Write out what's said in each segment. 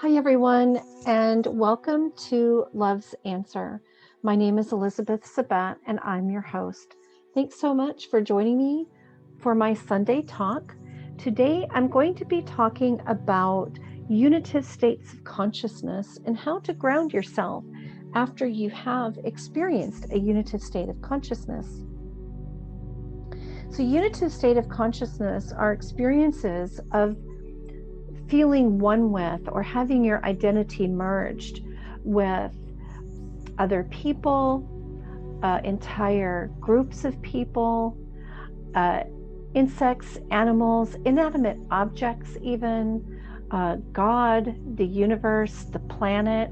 Hi, everyone, and welcome to Love's Answer. My name is Elizabeth Sabat, and I'm your host. Thanks so much for joining me for my Sunday talk. Today, I'm going to be talking about unitive states of consciousness and how to ground yourself after you have experienced a unitive state of consciousness. So, unitive state of consciousness are experiences of feeling one with or having your identity merged with other people, entire groups of people, insects, animals, inanimate objects, even God, the universe, the planet.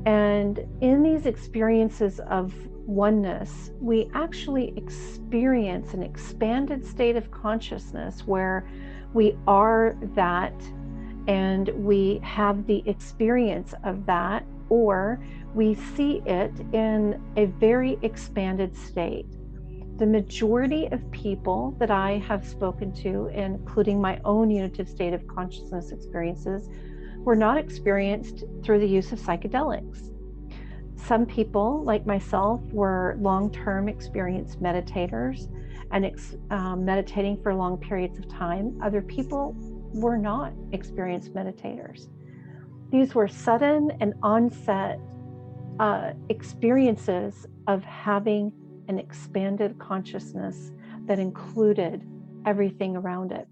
And in these experiences of oneness, we actually experience an expanded state of consciousness where we are that and we have the experience of that, or we see it in a very expanded state. The majority of people that I have spoken to, including my own unitive state of consciousness experiences, were not experienced through the use of psychedelics. Some people, like myself, were long-term experienced meditators and meditating for long periods of time. Other people were not experienced meditators. These were sudden and onset experiences of having an expanded consciousness that included everything around it.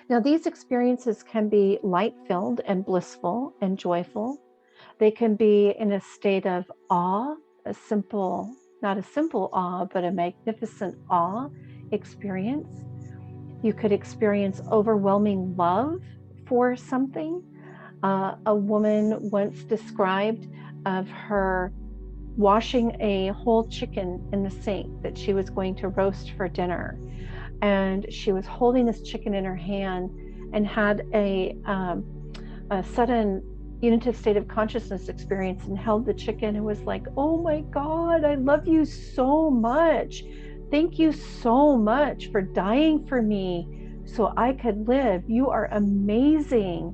Now, these experiences can be light-filled and blissful and joyful. They can be in a state of awe, not a simple awe, but a magnificent awe experience. You could experience overwhelming love for something. A woman once described of her washing a whole chicken in the sink that she was going to roast for dinner. And she was holding this chicken in her hand and had a sudden unitive state of consciousness experience and held the chicken and was like, oh my God, I love you so much. Thank you so much for dying for me so I could live. You are amazing.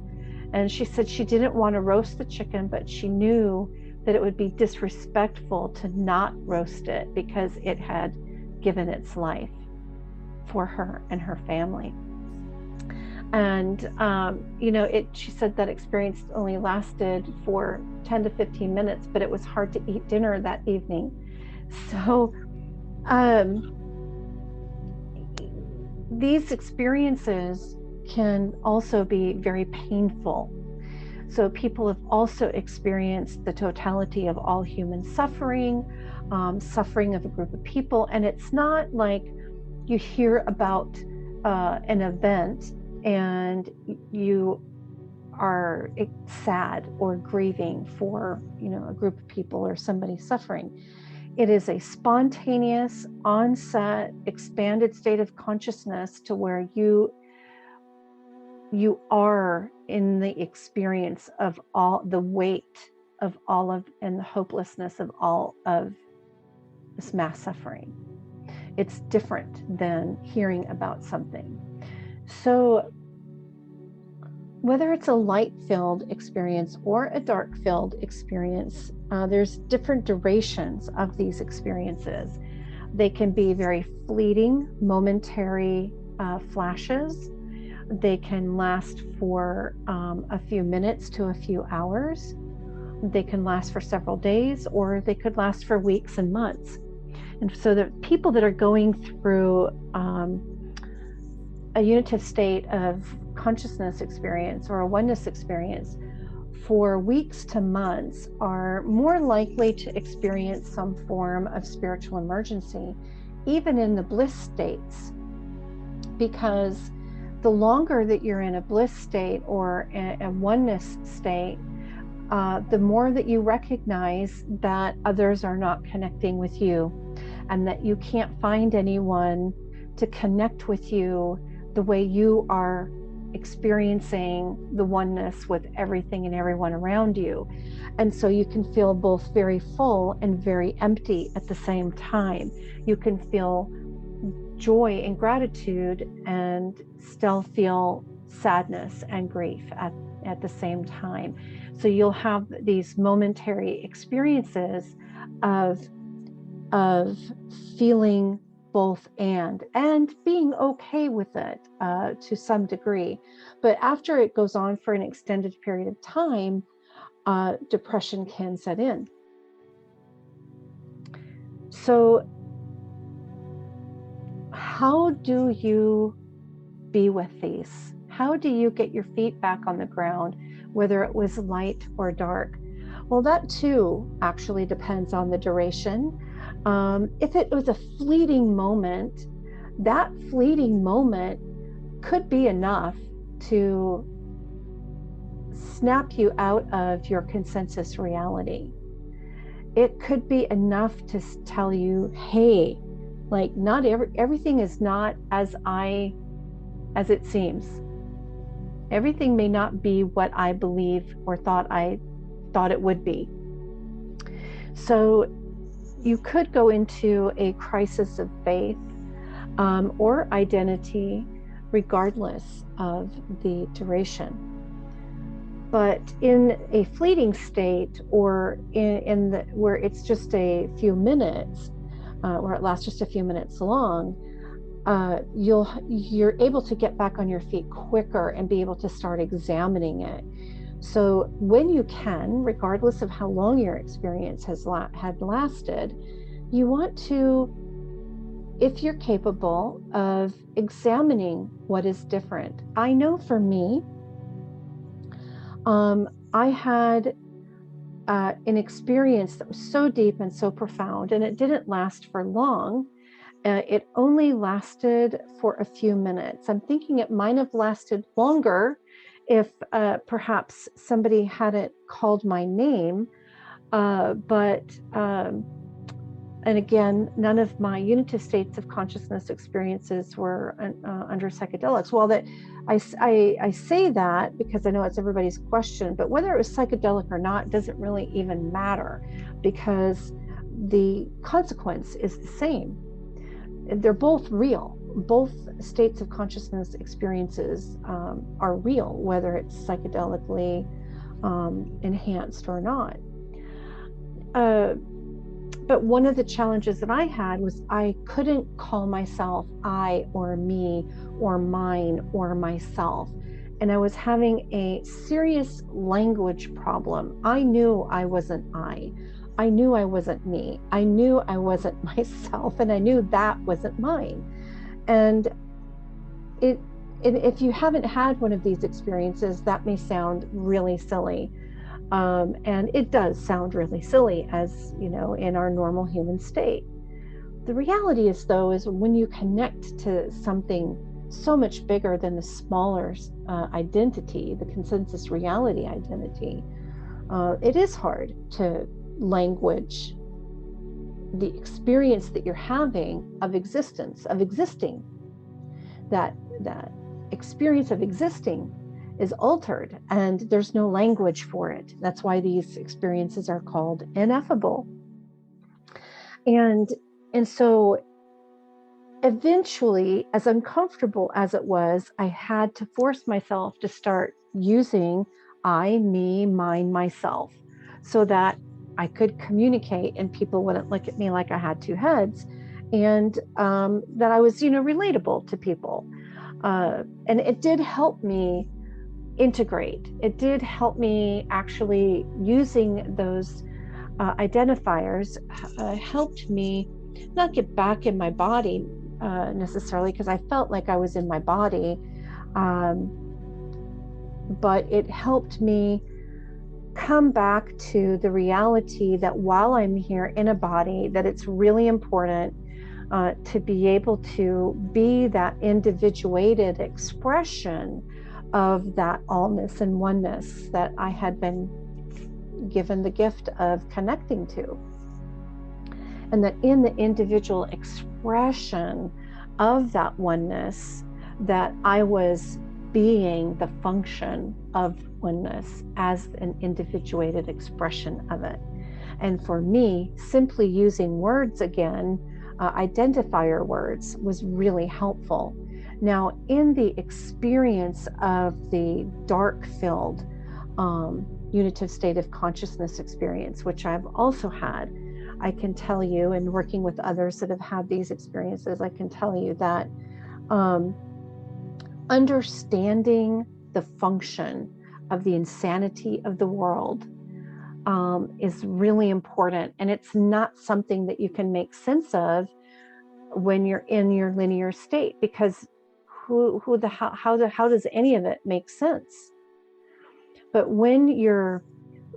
And she said she didn't want to roast the chicken, but she knew that it would be disrespectful to not roast it because it had given its life for her and her family. And, she said that experience only lasted for 10 to 15 minutes, but it was hard to eat dinner that evening. So these experiences can also be very painful. So people have also experienced the totality of all human suffering, suffering of a group of people. And it's not like you hear about an event and you are sad or grieving for, a group of people or somebody suffering. It is a spontaneous, onset, expanded state of consciousness to where you are in the experience of all the weight of all of and the hopelessness of all of this mass suffering. It's different than hearing about something. So whether it's a light-filled experience or a dark-filled experience, there's different durations of these experiences. They can be very fleeting, momentary flashes. They can last for a few minutes to a few hours. They can last for several days, or they could last for weeks and months. And so the people that are going through a unitive state of consciousness experience or a oneness experience for weeks to months are more likely to experience some form of spiritual emergency, even in the bliss states, because the longer that you're in a bliss state or a oneness state, the more that you recognize that others are not connecting with you and that you can't find anyone to connect with you the way you are experiencing the oneness with everything and everyone around you. And so you can feel both very full and very empty at the same time. You can feel joy and gratitude and still feel sadness and grief at the same time. So you'll have these momentary experiences of feeling both and being okay with it to some degree. But after it goes on for an extended period of time, depression can set in. So how do you be with these? How do you get your feet back on the ground, whether it was light or dark? Well, that too actually depends on the duration. If it was a fleeting moment, that fleeting moment could be enough to snap you out of your consensus reality. It could be enough to tell you, hey, like not everything is not as it seems. Everything may not be what I believe or thought it would be. So you could go into a crisis of faith or identity, regardless of the duration. But in a fleeting state, or where it's just a few minutes, where it lasts just a few minutes long, you're able to get back on your feet quicker and be able to start examining it. So when you can, regardless of how long your experience had lasted, you want to, if you're capable of examining what is different. I know for me, I had an experience that was so deep and so profound, and it didn't last for long. It only lasted for a few minutes. I'm thinking it might have lasted longer if perhaps somebody hadn't called my name. And again, none of my unitive states of consciousness experiences were under psychedelics. Well, that I say that because I know it's everybody's question, but whether it was psychedelic or not doesn't really even matter, because the consequence is the same. They're both real. Both states of consciousness experiences are real, whether it's psychedelically enhanced or not. But one of the challenges that I had was I couldn't call myself I or me or mine or myself. And I was having a serious language problem. I knew I wasn't I. I knew I wasn't me. I knew I wasn't myself, and I knew that wasn't mine. And if you haven't had one of these experiences, that may sound really silly. And it does sound really silly, as you know, in our normal human state. The reality is, though, is when you connect to something so much bigger than the smaller identity, the consensus reality identity, it is hard to language the experience that you're having of existence, of existing. That experience of existing is altered, and there's no language for it. That's why these experiences are called ineffable. And so eventually, as uncomfortable as it was, I had to force myself to start using I, me, mine, myself, so that I could communicate and people wouldn't look at me like I had two heads, and that I was, relatable to people. And it did help me integrate. It did help me actually using those identifiers, helped me not get back in my body necessarily, because I felt like I was in my body, but it helped me come back to the reality that while I'm here in a body, that it's really important to be able to be that individuated expression of that allness and oneness that I had been given the gift of connecting to. And that in the individual expression of that oneness, that I was being the function of oneness as an individuated expression of it. And for me, simply using words again, identifier words, was really helpful. Now, in the experience of the dark-filled unitive state of consciousness experience, which I've also had. I can tell you, and working with others that have had these experiences, I can tell you that understanding the function of the insanity of the world is really important. And it's not something that you can make sense of when you're in your linear state, because how does any of it make sense? But when you're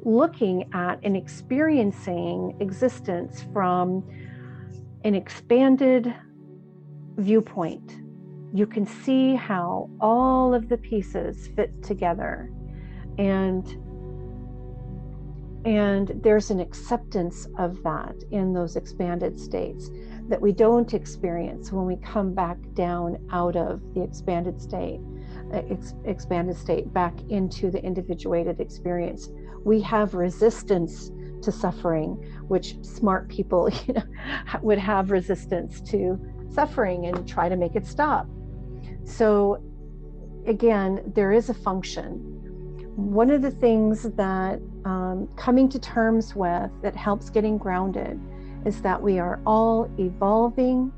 looking at and experiencing existence from an expanded viewpoint, you can see how all of the pieces fit together, and there's an acceptance of that in those expanded states that we don't experience when we come back down out of the expanded state back into the individuated experience. We have resistance to suffering, which smart people would have resistance to suffering and try to make it stop. So again, there is a function. One of the things that coming to terms with that helps getting grounded is that we are all evolving,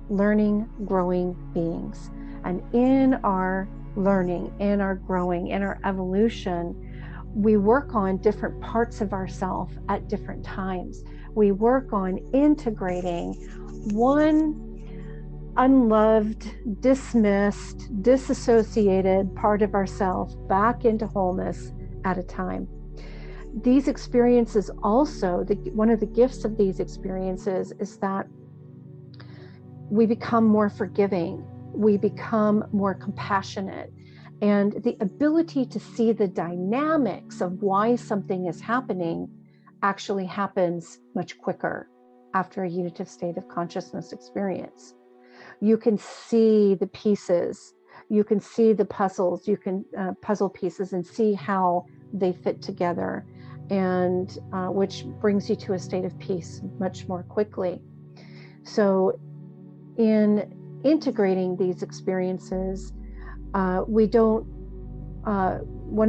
learning, growing beings. And in our learning, in our growing, in our evolution, we work on different parts of ourselves at different times. We work on integrating one unloved, dismissed, disassociated part of ourselves back into wholeness at a time. These experiences also, one of the gifts of these experiences is that we become more forgiving, we become more compassionate, and the ability to see the dynamics of why something is happening actually happens much quicker after a unitive state of consciousness experience. You can see the pieces, you can see the puzzles, you can puzzle pieces and see how they fit together, and which brings you to a state of peace much more quickly. So in integrating these experiences, one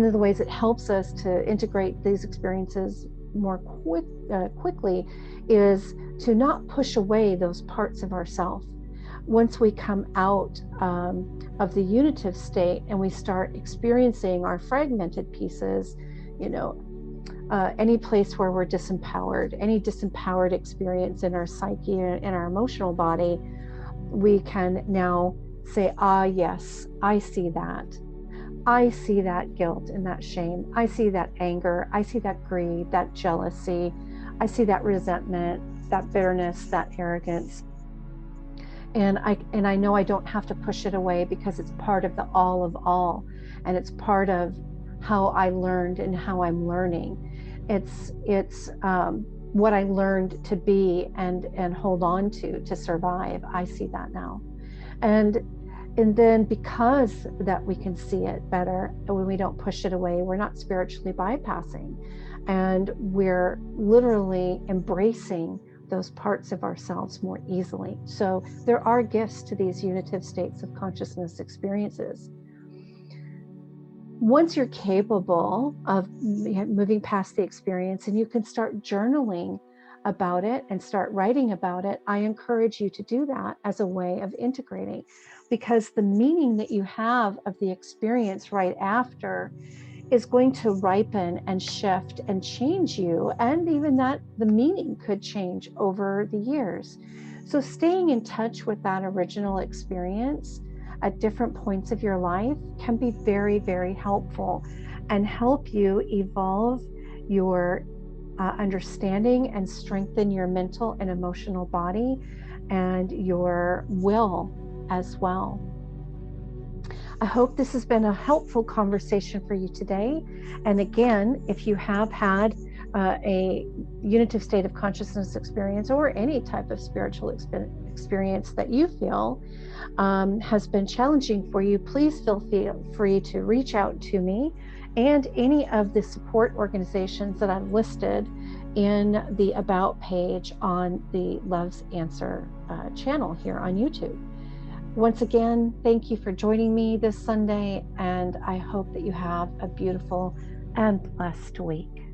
of the ways it helps us to integrate these experiences more quickly is to not push away those parts of ourself. Once we come out of the unitive state and we start experiencing our fragmented pieces, any place where we're disempowered, any disempowered experience in our psyche and in our emotional body, we can now say, yes, I see that. I see that guilt and that shame. I see that anger. I see that greed, that jealousy. I see that resentment, that bitterness, that arrogance. And I know I don't have to push it away because it's part of the all of all. And it's part of how I learned and how I'm learning. It's what I learned to be and hold on to survive. I see that now. And then because that we can see it better, and when we don't push it away, we're not spiritually bypassing, and we're literally embracing those parts of ourselves more easily. So there are gifts to these unitive states of consciousness experiences. Once you're capable of moving past the experience and you can start journaling about it and start writing about it, I encourage you to do that as a way of integrating, because the meaning that you have of the experience right after is going to ripen and shift and change you, and even that the meaning could change over the years. So staying in touch with that original experience at different points of your life can be very, very helpful and help you evolve your understanding and strengthen your mental and emotional body and your will as well. I hope this has been a helpful conversation for you today. And again, if you have had a unitive state of consciousness experience or any type of spiritual experience that you feel has been challenging for you, please feel free to reach out to me and any of the support organizations that I've listed in the About page on the Love's Answer channel here on YouTube. Once again, thank you for joining me this Sunday, and I hope that you have a beautiful and blessed week.